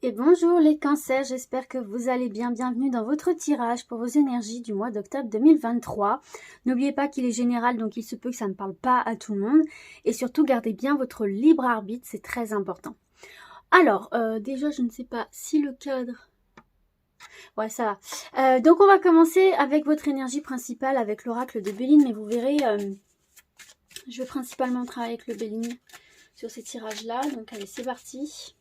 Et bonjour les cancers, j'espère que vous allez bien. Bienvenue dans votre tirage pour vos énergies du mois d'octobre 2023. N'oubliez pas qu'il est général, donc il se peut que ça ne parle pas à tout le monde. Et surtout, gardez bien votre libre arbitre, c'est très important. Alors, déjà, je ne sais pas si le cadre... Ouais, ça va. Donc on va commencer avec votre énergie principale, avec l'oracle de Béline. Mais vous verrez, je vais principalement travailler avec le Béline sur ces tirages-là. Donc allez, c'est parti.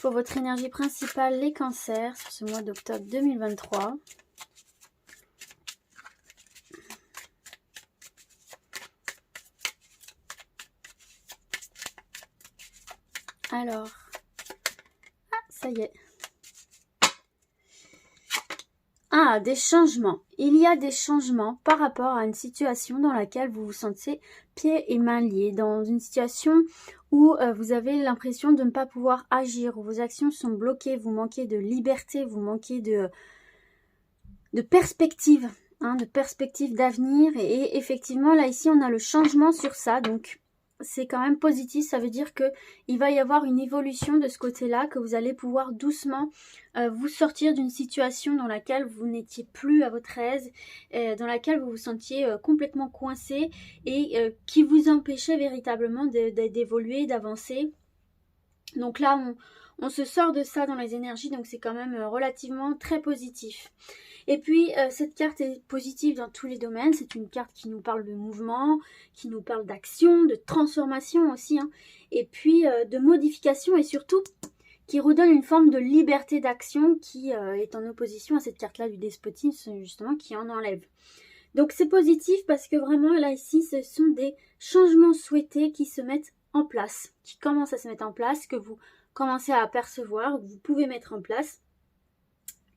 Pour votre énergie principale, les cancers, sur ce mois d'octobre 2023. Alors, ça y est. Ah, des changements. Il y a des changements par rapport à une situation dans laquelle vous vous sentez pieds et mains liés, dans une situation où vous avez l'impression de ne pas pouvoir agir, où vos actions sont bloquées, vous manquez de liberté, vous manquez de perspective, de perspective d'avenir. Et effectivement, là, ici, on a le changement sur ça, donc c'est quand même positif. Ça veut dire que il va y avoir une évolution de ce côté-là, que vous allez pouvoir doucement vous sortir d'une situation dans laquelle vous n'étiez plus à votre aise, dans laquelle vous vous sentiez complètement coincé et qui vous empêchait véritablement d'évoluer, d'avancer. Donc là, on se sort de ça dans les énergies, donc c'est quand même relativement très positif. Et puis, cette carte est positive dans tous les domaines. C'est une carte qui nous parle de mouvement, qui nous parle d'action, de transformation aussi, et puis de modification et surtout qui redonne une forme de liberté d'action qui est en opposition à cette carte-là du despotisme, justement, qui en enlève. Donc, c'est positif parce que vraiment, là, ici, ce sont des changements souhaités qui se mettent en place, qui commencent à se mettre en place, que vous commencez à apercevoir, que vous pouvez mettre en place.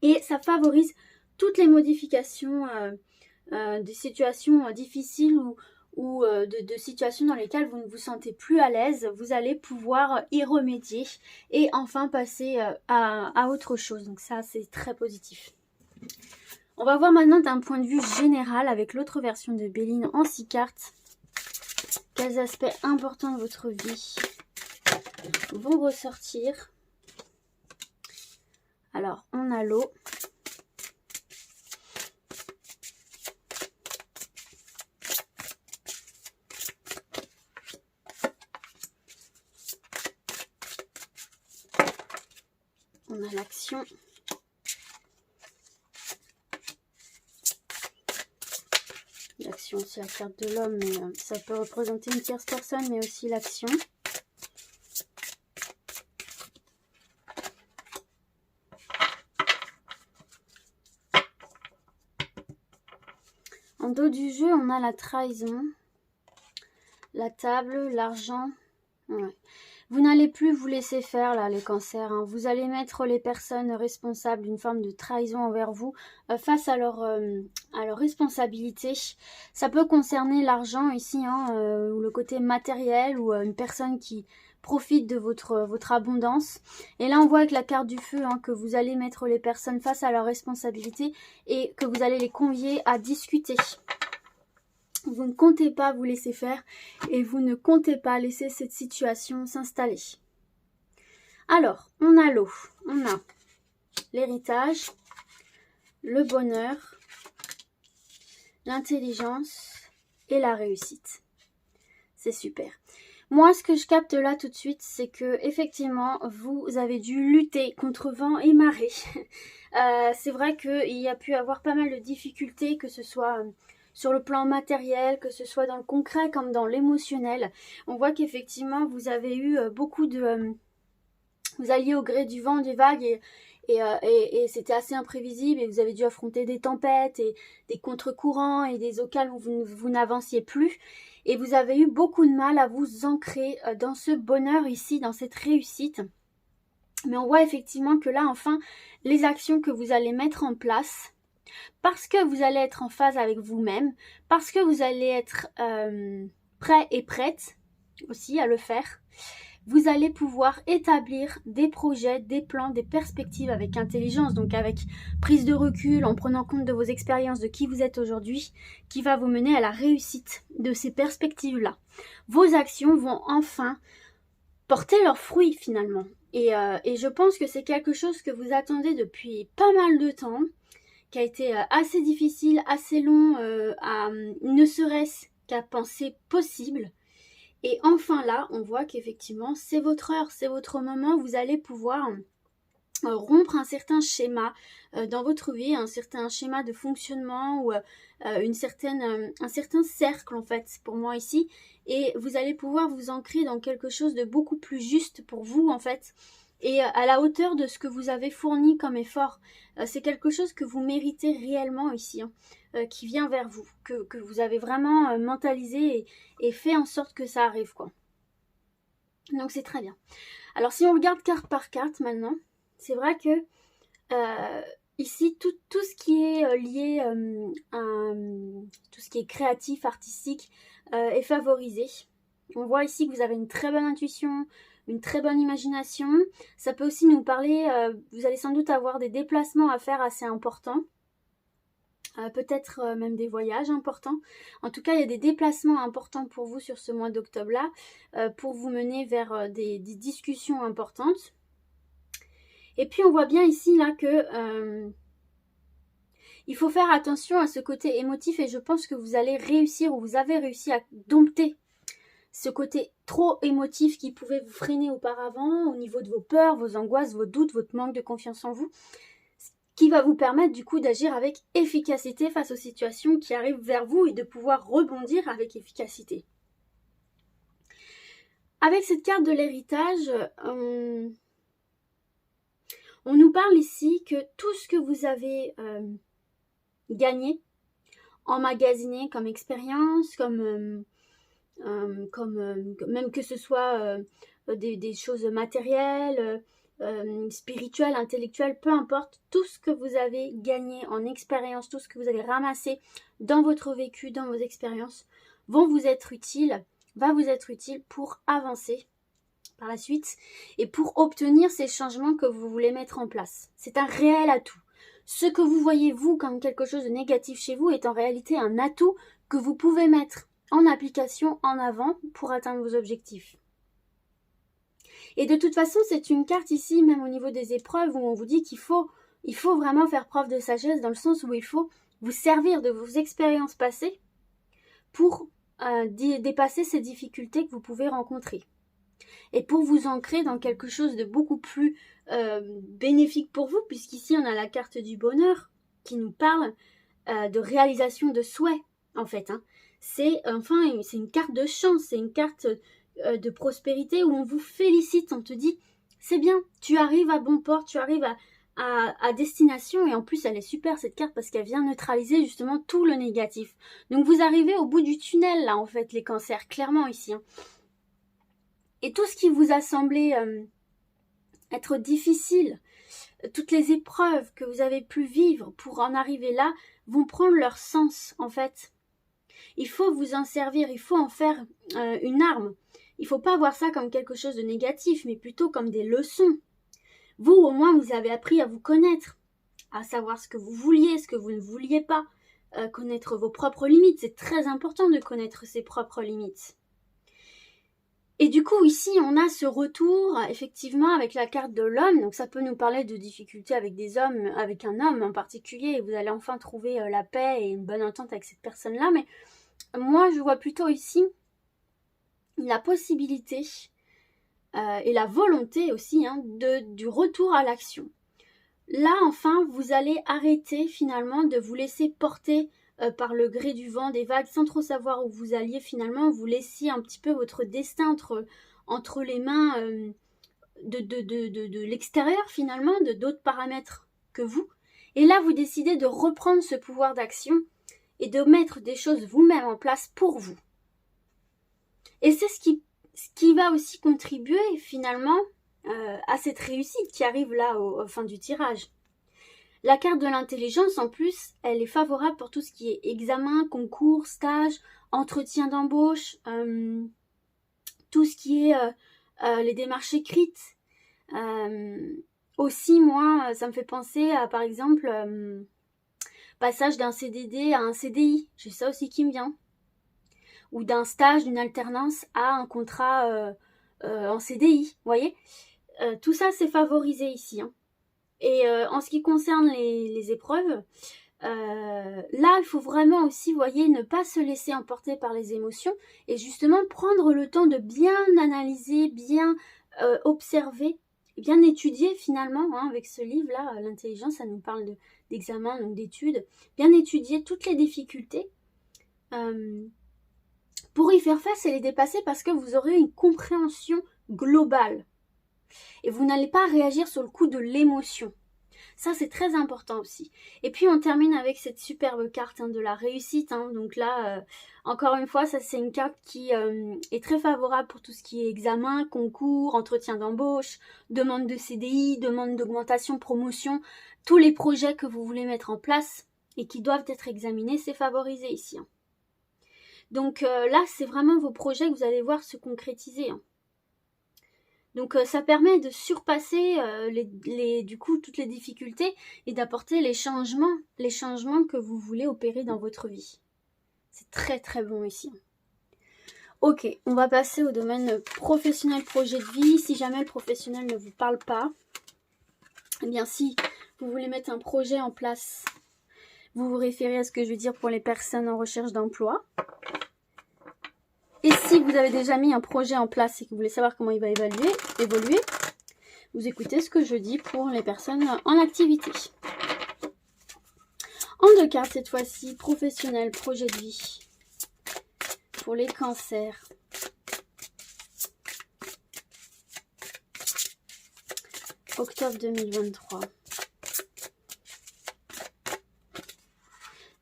Et ça favorise toutes les modifications des situations difficiles ou de situations dans lesquelles vous ne vous sentez plus à l'aise, vous allez pouvoir y remédier et enfin passer à autre chose. Donc ça, c'est très positif. On va voir maintenant d'un point de vue général avec l'autre version de Béline en 6 cartes. Quels aspects importants de votre vie vont ressortir? Alors, on a l'eau. On a l'action. L'action, c'est la carte de l'homme, mais ça peut représenter une tierce personne, mais aussi l'action. En dos du jeu, on a la trahison, la table, l'argent. Ouais. Vous n'allez plus vous laisser faire, là, les cancers. Vous allez mettre les personnes responsables d'une forme de trahison envers vous face à leur responsabilité. Ça peut concerner l'argent ici, ou le côté matériel, ou une personne qui profite de votre abondance. Et là, on voit avec la carte du feu que vous allez mettre les personnes face à leurs responsabilités et que vous allez les convier à discuter. Vous ne comptez pas vous laisser faire et vous ne comptez pas laisser cette situation s'installer. Alors, on a l'eau, on a l'héritage, le bonheur, l'intelligence et la réussite. C'est super. Moi, ce que je capte là tout de suite, c'est que effectivement, vous avez dû lutter contre vent et marée. C'est vrai qu'il y a pu avoir pas mal de difficultés, que ce soit sur le plan matériel, que ce soit dans le concret comme dans l'émotionnel. On voit qu'effectivement, vous avez eu beaucoup de... vous alliez au gré du vent, des vagues et c'était assez imprévisible et vous avez dû affronter des tempêtes et des contre-courants et des auxquels vous n'avanciez plus. Et vous avez eu beaucoup de mal à vous ancrer dans ce bonheur ici, dans cette réussite. Mais on voit effectivement que là, enfin, les actions que vous allez mettre en place, parce que vous allez être en phase avec vous-même, parce que vous allez être prêt et prête aussi à le faire, vous allez pouvoir établir des projets, des plans, des perspectives avec intelligence, donc avec prise de recul, en prenant compte de vos expériences, de qui vous êtes aujourd'hui, qui va vous mener à la réussite de ces perspectives-là. Vos actions vont enfin porter leurs fruits finalement. Et je pense que c'est quelque chose que vous attendez depuis pas mal de temps, qui a été assez difficile, assez long, ne serait-ce qu'à penser possible. Et enfin là, on voit qu'effectivement, c'est votre heure, c'est votre moment, vous allez pouvoir rompre un certain schéma dans votre vie, un certain schéma de fonctionnement ou un certain cercle en fait pour moi ici, et vous allez pouvoir vous ancrer dans quelque chose de beaucoup plus juste pour vous en fait, et à la hauteur de ce que vous avez fourni comme effort. C'est quelque chose que vous méritez réellement ici, hein, qui vient vers vous, que vous avez vraiment mentalisé et fait en sorte que ça arrive quoi. Donc c'est très bien. Alors si on regarde carte par carte maintenant, c'est vrai que ici, tout ce qui est lié à tout ce qui est créatif, artistique, est favorisé. On voit ici que vous avez une très bonne intuition, une très bonne imagination. Ça peut aussi nous parler, vous allez sans doute avoir des déplacements à faire assez importants. Peut-être même des voyages importants. En tout cas, il y a des déplacements importants pour vous sur ce mois d'octobre-là, pour vous mener vers des discussions importantes. Et puis on voit bien ici là que il faut faire attention à ce côté émotif, et je pense que vous allez réussir, ou vous avez réussi à dompter ce côté trop émotif qui pouvait vous freiner auparavant au niveau de vos peurs, vos angoisses, vos doutes, votre manque de confiance en vous, ce qui va vous permettre du coup d'agir avec efficacité face aux situations qui arrivent vers vous et de pouvoir rebondir avec efficacité. Avec cette carte de l'héritage, on nous parle ici que tout ce que vous avez gagné, emmagasiné comme expérience, comme même que ce soit des choses matérielles, spirituelles, intellectuelles, peu importe, tout ce que vous avez gagné en expérience, tout ce que vous avez ramassé dans votre vécu, dans vos expériences, va vous être utile pour avancer par la suite et pour obtenir ces changements que vous voulez mettre en place. C'est un réel atout. Ce que vous voyez vous comme quelque chose de négatif chez vous est en réalité un atout que vous pouvez mettre en application en avant pour atteindre vos objectifs. Et de toute façon, c'est une carte ici, même au niveau des épreuves, où on vous dit qu'il faut vraiment faire preuve de sagesse, dans le sens où il faut vous servir de vos expériences passées pour dépasser ces difficultés que vous pouvez rencontrer. Et pour vous ancrer dans quelque chose de beaucoup plus bénéfique pour vous, puisqu'ici on a la carte du bonheur qui nous parle de réalisation de souhaits en fait. Hein. C'est une carte de chance, c'est une carte de prospérité où on vous félicite, on te dit c'est bien, tu arrives à bon port, tu arrives à destination, et en plus elle est super cette carte parce qu'elle vient neutraliser justement tout le négatif. Donc vous arrivez au bout du tunnel là en fait les cancers, clairement ici. Hein. Et tout ce qui vous a semblé être difficile, toutes les épreuves que vous avez pu vivre pour en arriver là, vont prendre leur sens en fait. Il faut vous en servir, il faut en faire une arme. Il ne faut pas voir ça comme quelque chose de négatif, mais plutôt comme des leçons. Vous, au moins, vous avez appris à vous connaître, à savoir ce que vous vouliez, ce que vous ne vouliez pas, connaître vos propres limites. C'est très important de connaître ses propres limites. Et du coup, ici, on a ce retour, effectivement, avec la carte de l'homme. Donc, ça peut nous parler de difficultés avec des hommes, avec un homme en particulier. Et vous allez enfin trouver la paix et une bonne entente avec cette personne-là. Mais moi, je vois plutôt ici la possibilité et la volonté aussi du retour à l'action. Là, enfin, vous allez arrêter finalement de vous laisser porter par le gré du vent, des vagues, sans trop savoir où vous alliez finalement. Vous laissiez un petit peu votre destin entre les mains de l'extérieur finalement, de d'autres paramètres que vous. Et là, vous décidez de reprendre ce pouvoir d'action et de mettre des choses vous-même en place pour vous. Et c'est ce qui va aussi contribuer finalement à cette réussite qui arrive là au fin du tirage. La carte de l'intelligence, en plus, elle est favorable pour tout ce qui est examen, concours, stage, entretien d'embauche, tout ce qui est les démarches écrites. Aussi, moi, ça me fait penser à, par exemple, passage d'un CDD à un CDI. J'ai ça aussi qui me vient. Ou d'un stage, d'une alternance à un contrat en CDI, vous voyez. tout ça, c'est favorisé ici. Hein. Et en ce qui concerne les épreuves, là, il faut vraiment aussi, vous voyez, ne pas se laisser emporter par les émotions et justement prendre le temps de bien analyser, bien observer, bien étudier finalement, hein, avec ce livre-là, l'intelligence, ça nous parle d'examen, donc d'études, bien étudier toutes les difficultés pour y faire face et les dépasser parce que vous aurez une compréhension globale et vous n'allez pas réagir sur le coup de l'émotion. Ça, c'est très important aussi. Et puis, on termine avec cette superbe carte de la réussite. Hein. Donc là, encore une fois, ça, c'est une carte qui est très favorable pour tout ce qui est examen, concours, entretien d'embauche, demande de CDI, demande d'augmentation, promotion. Tous les projets que vous voulez mettre en place et qui doivent être examinés, c'est favorisé ici. Hein. Donc là, c'est vraiment vos projets que vous allez voir se concrétiser. Hein. Donc ça permet de surpasser du coup toutes les difficultés et d'apporter les changements que vous voulez opérer dans votre vie. C'est très très bon ici. Ok, on va passer au domaine professionnel, projet de vie. Si jamais le professionnel ne vous parle pas, eh bien si vous voulez mettre un projet en place, vous vous référez à ce que je veux dire pour les personnes en recherche d'emploi. Et si vous avez déjà mis un projet en place et que vous voulez savoir comment il va évoluer, vous écoutez ce que je dis pour les personnes en activité. En 2 cartes cette fois-ci, professionnel, projet de vie. Pour les cancers. Octobre 2023.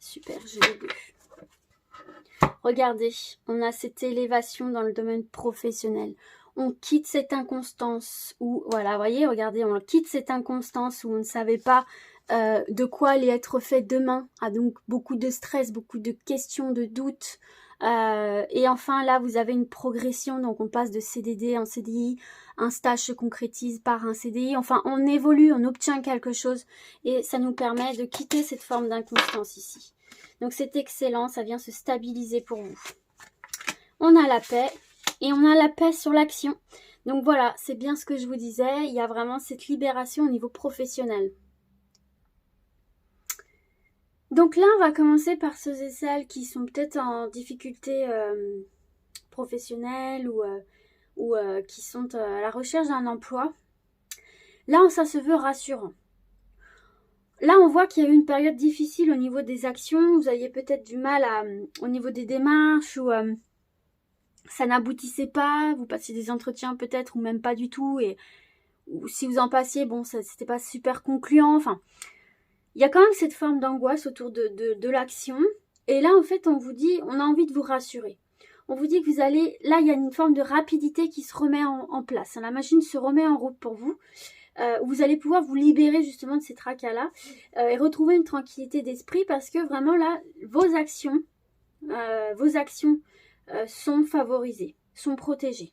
Super, j'ai les 2. Regardez, on a cette élévation dans le domaine professionnel. On quitte cette inconstance où, voilà, vous voyez, regardez, on quitte cette inconstance où on ne savait pas de quoi allait être fait demain. Ah, donc beaucoup de stress, beaucoup de questions, de doutes. Et enfin, là, vous avez une progression. Donc, on passe de CDD en CDI. Un stage se concrétise par un CDI. Enfin, on évolue, on obtient quelque chose. Et ça nous permet de quitter cette forme d'inconstance ici. Donc c'est excellent, ça vient se stabiliser pour vous. On a la paix et on a la paix sur l'action. Donc voilà, c'est bien ce que je vous disais, il y a vraiment cette libération au niveau professionnel. Donc là, on va commencer par ceux et celles qui sont peut-être en difficulté professionnelle ou qui sont à la recherche d'un emploi. Là, ça se veut rassurant. Là, on voit qu'il y a eu une période difficile au niveau des actions. Vous aviez peut-être du mal au niveau des démarches ou ça n'aboutissait pas. Vous passiez des entretiens peut-être ou même pas du tout. Ou si vous en passiez, bon, c'était pas super concluant. Enfin, il y a quand même cette forme d'angoisse autour de l'action. Et là, en fait, on vous dit, on a envie de vous rassurer. On vous dit que vous allez... Là, il y a une forme de rapidité qui se remet en place. La machine se remet en route pour vous. Vous allez pouvoir vous libérer justement de ces tracas-là et retrouver une tranquillité d'esprit parce que vraiment là, vos actions sont favorisées, sont protégées.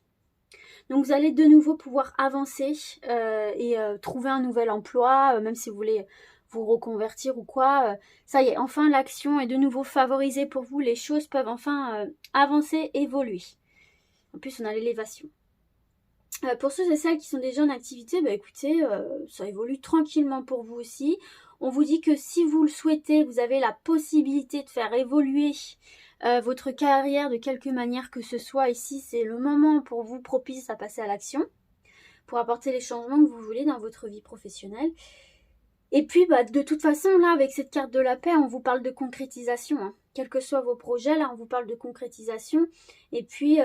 Donc vous allez de nouveau pouvoir avancer et trouver un nouvel emploi, même si vous voulez vous reconvertir ou quoi. Ça y est, enfin l'action est de nouveau favorisée pour vous, les choses peuvent enfin avancer, évoluer. En plus, on a l'élévation. Pour ceux et celles qui sont déjà en activité, bah écoutez, ça évolue tranquillement pour vous aussi. On vous dit que si vous le souhaitez, vous avez la possibilité de faire évoluer votre carrière de quelque manière que ce soit. Ici, c'est le moment pour vous propice à passer à l'action, pour apporter les changements que vous voulez dans votre vie professionnelle. Et puis, bah, de toute façon, là, avec cette carte de la paix, on vous parle de concrétisation. Hein. Quels que soient vos projets, là, on vous parle de concrétisation. Et puis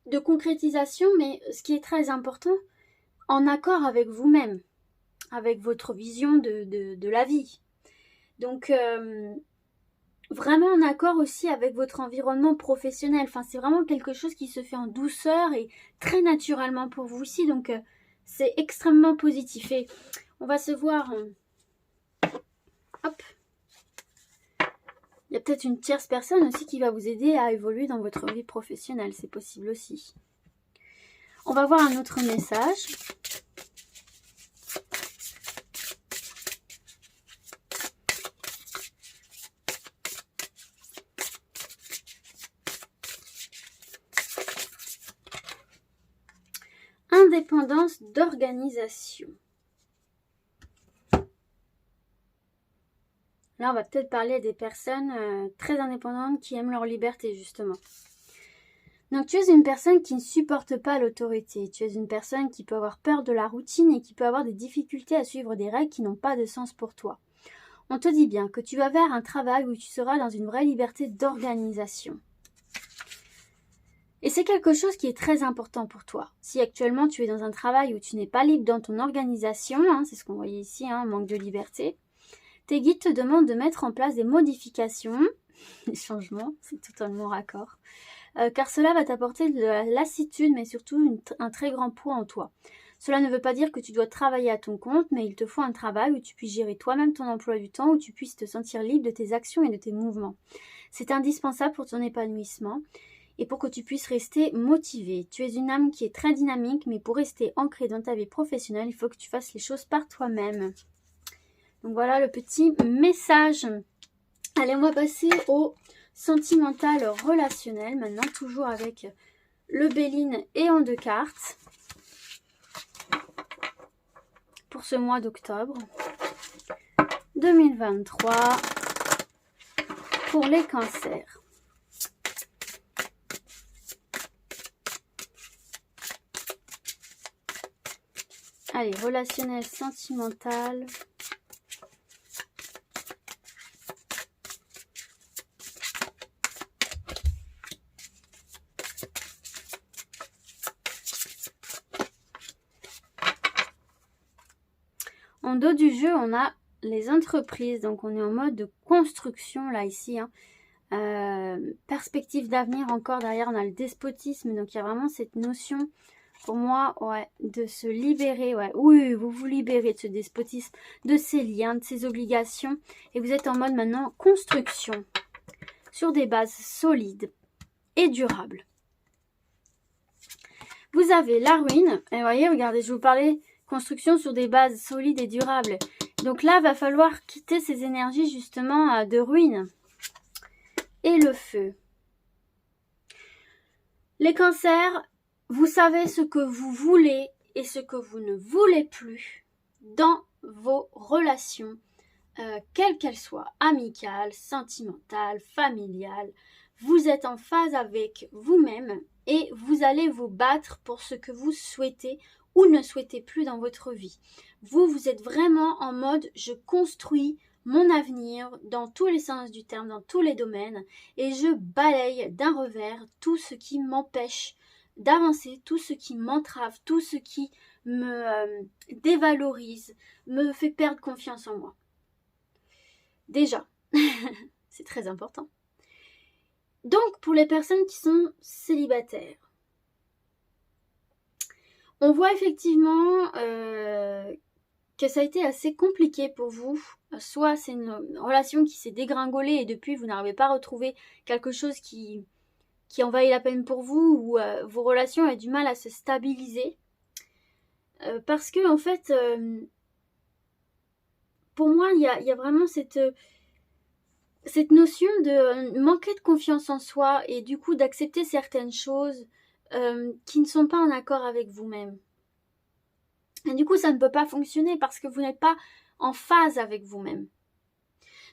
de concrétisation, mais ce qui est très important, en accord avec vous-même, avec votre vision de la vie. Donc, vraiment en accord aussi avec votre environnement professionnel. Enfin, c'est vraiment quelque chose qui se fait en douceur et très naturellement pour vous aussi. Donc, c'est extrêmement positif. Et on va se voir... hop. Il y a peut-être une tierce personne aussi qui va vous aider à évoluer dans votre vie professionnelle. C'est possible aussi. On va voir un autre message. Indépendance d'organisation. Là, on va peut-être parler à des personnes très indépendantes qui aiment leur liberté, justement. Donc, tu es une personne qui ne supporte pas l'autorité. Tu es une personne qui peut avoir peur de la routine et qui peut avoir des difficultés à suivre des règles qui n'ont pas de sens pour toi. On te dit bien que tu vas vers un travail où tu seras dans une vraie liberté d'organisation. Et c'est quelque chose qui est très important pour toi. Si actuellement tu es dans un travail où tu n'es pas libre dans ton organisation, c'est ce qu'on voyait ici, manque de liberté, tes guides te demandent de mettre en place des modifications, des changements, c'est totalement raccord, car cela va t'apporter de la lassitude, mais surtout un très grand poids en toi. Cela ne veut pas dire que tu dois travailler à ton compte, mais il te faut un travail où tu puisses gérer toi-même ton emploi du temps, où tu puisses te sentir libre de tes actions et de tes mouvements. C'est indispensable pour ton épanouissement et pour que tu puisses rester motivé. Tu es une âme qui est très dynamique, mais pour rester ancrée dans ta vie professionnelle, il faut que tu fasses les choses par toi-même. Donc voilà le petit message. Allez, on va passer au sentimental relationnel. Maintenant, toujours avec le Béline et en 2 cartes. Pour ce mois d'octobre 2023. Pour les cancers. Allez, relationnel, sentimental. En dos du jeu, on a les entreprises. Donc, on est en mode de construction, là, ici. Perspective d'avenir encore. Derrière, on a le despotisme. Donc, il y a vraiment cette notion, pour moi, de se libérer. Oui, vous vous libérez de ce despotisme, de ces liens, de ces obligations. Et vous êtes en mode, maintenant, construction. Sur des bases solides et durables. Vous avez la ruine. Et vous voyez, regardez, je vous parlais... Construction sur des bases solides et durables. Donc là, va falloir quitter ces énergies justement de ruine. Et le feu. Les cancers, vous savez ce que vous voulez et ce que vous ne voulez plus dans vos relations, quelles qu'elles soient, amicales, sentimentales, familiales. Vous êtes en phase avec vous-même et vous allez vous battre pour ce que vous souhaitez ou ne souhaitez plus dans votre vie. Vous êtes vraiment en mode je construis mon avenir dans tous les sens du terme, dans tous les domaines et je balaye d'un revers tout ce qui m'empêche d'avancer, tout ce qui m'entrave, tout ce qui me dévalorise, me fait perdre confiance en moi. Déjà, c'est très important. Donc pour les personnes qui sont célibataires, on voit effectivement que ça a été assez compliqué pour vous. Soit c'est une relation qui s'est dégringolée et depuis vous n'arrivez pas à retrouver quelque chose qui en vaille la peine pour vous ou vos relations ont du mal à se stabiliser. Parce que en fait, pour moi, il y a vraiment cette notion de manquer de confiance en soi et du coup d'accepter certaines choses qui ne sont pas en accord avec vous-même. Et du coup, ça ne peut pas fonctionner parce que vous n'êtes pas en phase avec vous-même.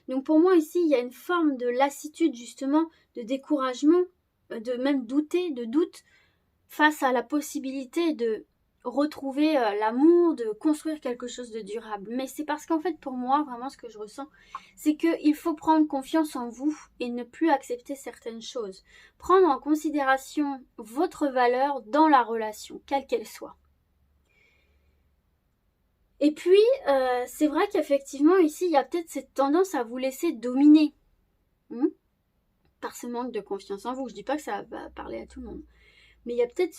Donc pour moi ici, il y a une forme de lassitude justement, de découragement, de même de doute face à la possibilité de retrouver l'amour, de construire quelque chose de durable. Mais c'est parce qu'en fait pour moi, vraiment ce que je ressens, c'est qu'il faut prendre confiance en vous et ne plus accepter certaines choses. Prendre en considération votre valeur dans la relation, quelle qu'elle soit. Et puis, c'est vrai qu'effectivement, ici, il y a peut-être cette tendance à vous laisser dominer. Par ce manque de confiance en vous. Je ne dis pas que ça va parler à tout le monde. Mais il y a peut-être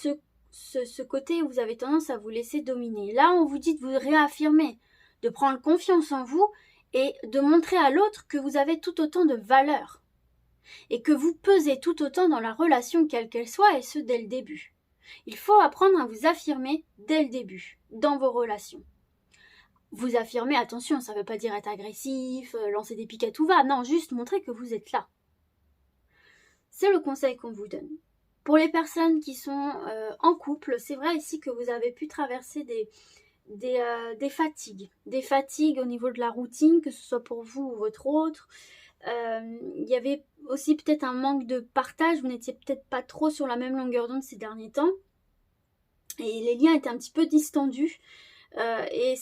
ce côté où vous avez tendance à vous laisser dominer. Là, on vous dit de vous réaffirmer, de prendre confiance en vous et de montrer à l'autre que vous avez tout autant de valeur. Et que vous pesez tout autant dans la relation, quelle qu'elle soit, et ce, dès le début. Il faut apprendre à vous affirmer dès le début, dans vos relations. Vous affirmer, attention, ça ne veut pas dire être agressif, lancer des piques à tout va. Non, juste montrer que vous êtes là. C'est le conseil qu'on vous donne. Pour les personnes qui sont en couple, c'est vrai ici que vous avez pu traverser des fatigues. Des fatigues au niveau de la routine, que ce soit pour vous ou votre autre. Il y avait aussi peut-être un manque de partage. Vous n'étiez peut-être pas trop sur la même longueur d'onde ces derniers temps. Et les liens étaient un petit peu distendus. Et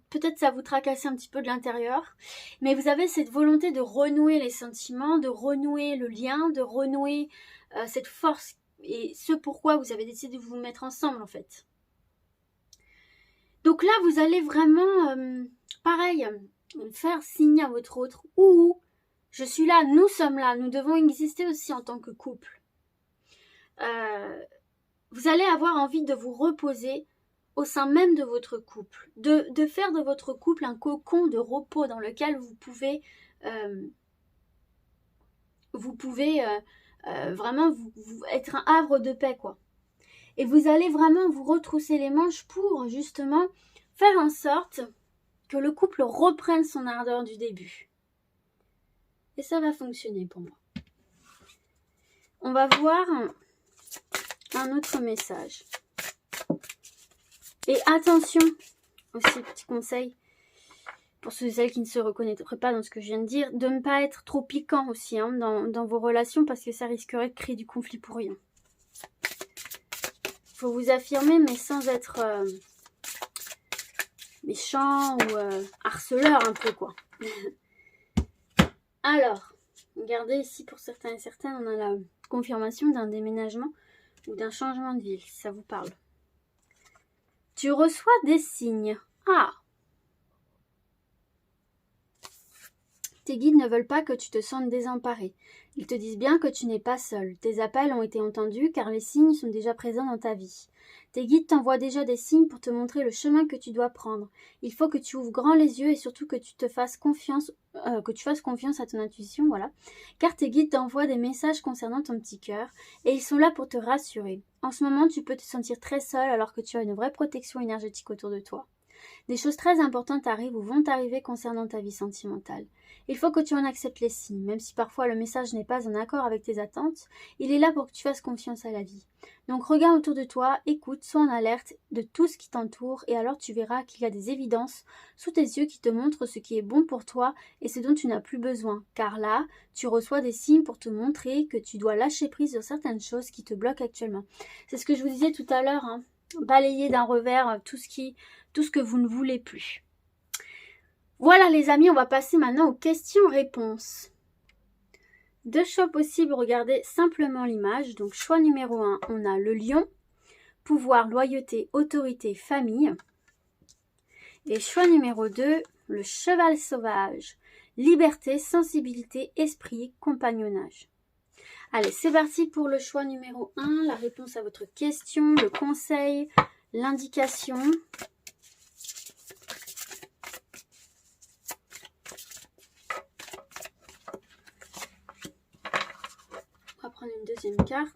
peut-être ça vous tracassait un petit peu de l'intérieur, mais vous avez cette volonté de renouer les sentiments, de renouer le lien, de renouer cette force et ce pourquoi vous avez décidé de vous mettre ensemble en fait. Donc là vous allez vraiment pareil faire signe à votre autre, ouh, je suis là, nous sommes là, nous devons exister aussi en tant que couple. Vous allez avoir envie de vous reposer au sein même de votre couple, de faire de votre couple un cocon de repos dans lequel vous pouvez vraiment vous être un havre de paix, quoi. Et vous allez vraiment vous retrousser les manches pour justement faire en sorte que le couple reprenne son ardeur du début. Et ça va fonctionner pour moi. On va voir un autre message. Et attention, aussi petit conseil, pour ceux et celles qui ne se reconnaîtraient pas dans ce que je viens de dire, de ne pas être trop piquant aussi dans vos relations parce que ça risquerait de créer du conflit pour rien. Il faut vous affirmer mais sans être méchant ou harceleur un peu quoi. Alors, regardez ici pour certains et certaines, on a la confirmation d'un déménagement ou d'un changement de ville, si ça vous parle. Tu reçois des signes. Ah! Tes guides ne veulent pas que tu te sentes désemparé. Ils te disent bien que tu n'es pas seul. Tes appels ont été entendus car les signes sont déjà présents dans ta vie. Tes guides t'envoient déjà des signes pour te montrer le chemin que tu dois prendre. Il faut que tu ouvres grand les yeux et surtout que tu fasses confiance à ton intuition, voilà. Car tes guides t'envoient des messages concernant ton petit cœur et ils sont là pour te rassurer. En ce moment, tu peux te sentir très seul alors que tu as une vraie protection énergétique autour de toi. Des choses très importantes arrivent ou vont arriver concernant ta vie sentimentale. Il faut que tu en acceptes les signes, même si parfois le message n'est pas en accord avec tes attentes, il est là pour que tu fasses confiance à la vie. Donc regarde autour de toi, écoute, sois en alerte de tout ce qui t'entoure et alors tu verras qu'il y a des évidences sous tes yeux qui te montrent ce qui est bon pour toi et ce dont tu n'as plus besoin. Car là, tu reçois des signes pour te montrer que tu dois lâcher prise sur certaines choses qui te bloquent actuellement. C'est ce que je vous disais tout à l'heure, balayer d'un revers tout ce que vous ne voulez plus. Voilà les amis, on va passer maintenant aux questions-réponses. 2 choix possibles, regardez simplement l'image. Donc choix numéro 1, on a le lion, pouvoir, loyauté, autorité, famille. Et choix numéro 2, le cheval sauvage, liberté, sensibilité, esprit, compagnonnage. Allez, c'est parti pour le choix numéro 1, la réponse à votre question, le conseil, l'indication. On va prendre une deuxième carte.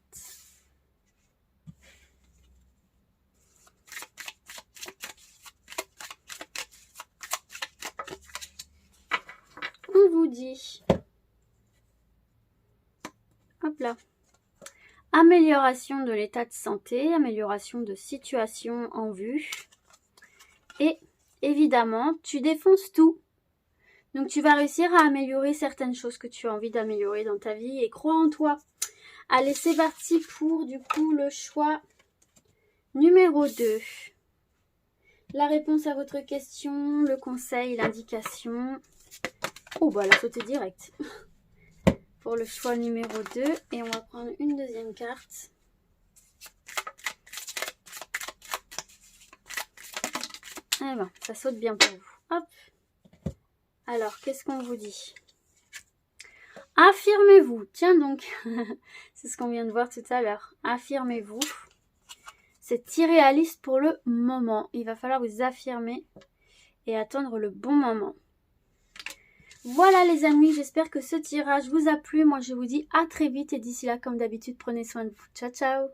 On vous dit, hop là, amélioration de l'état de santé, amélioration de situation en vue. Et évidemment, tu défonces tout. Donc tu vas réussir à améliorer certaines choses que tu as envie d'améliorer dans ta vie et crois en toi. Allez, c'est parti pour du coup le choix numéro 2. La réponse à votre question, le conseil, l'indication. Oh bah elle a sauté direct. Pour le choix numéro 2. Et on va prendre une deuxième carte. Eh ben, ça saute bien pour vous. Hop. Alors, qu'est-ce qu'on vous dit? Affirmez-vous. Tiens donc, c'est ce qu'on vient de voir tout à l'heure. Affirmez-vous. C'est irréaliste pour le moment. Il va falloir vous affirmer et attendre le bon moment. Voilà les amis, j'espère que ce tirage vous a plu. Moi, je vous dis à très vite et d'ici là, comme d'habitude, prenez soin de vous. Ciao, ciao!